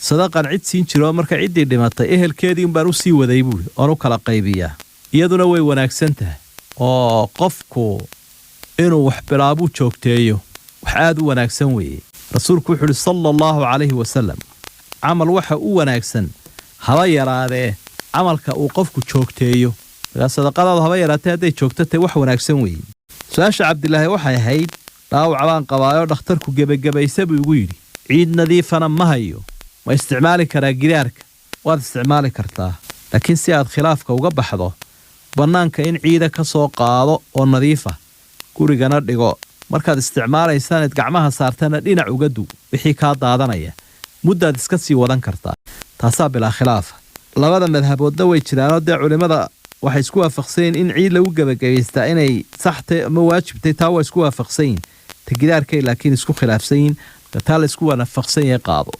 sadaqan cid siin jiro marka ciddii dhimatay ehelkeedii baan u sii waday buuri oo u kala qaybiyaa iyaduna way wanaagsan tahay oo qofku inuu wax bilaabo joogteeyo wax aad u wanaagsan weeye rasuulku wuxuu yiri sallallahu alayhi wasallam amal waxa u wanaagsan haba yaraadee amalka uu qofku joogteeyo sadaqadaadu haba yaraatee haday joogtatay wax wanaagsan weeye su'aasha Cabdilaahi waxay ahayd dhaawac baan qabaayo dhakhtarku gabagabaysa buu ugu yiri ciid nadiifana ma hayo ma isticmaali karaa gidaarka waad isticmaali kartaa laakiin si aad khilaafka uga baxdo banaanka in ciida ka soo qaado oo nadiif ah gurigana dhigo markaad isticmaalaysaan gacmaha saartana dhinac uga duu wixii ka daadanaya muddaad iska sii wadan kartaa taasaa bilaa khilaaf labada madhaboodna way jiraan oo culimada waxay isku waafaqsan in ciid lagu gabagabaystaa inay saxtay ama waajibtay taa waa isku waafaqsan tagidaarkay laakiin isku khilaafsan taa la isku waafaqsan yahay qaado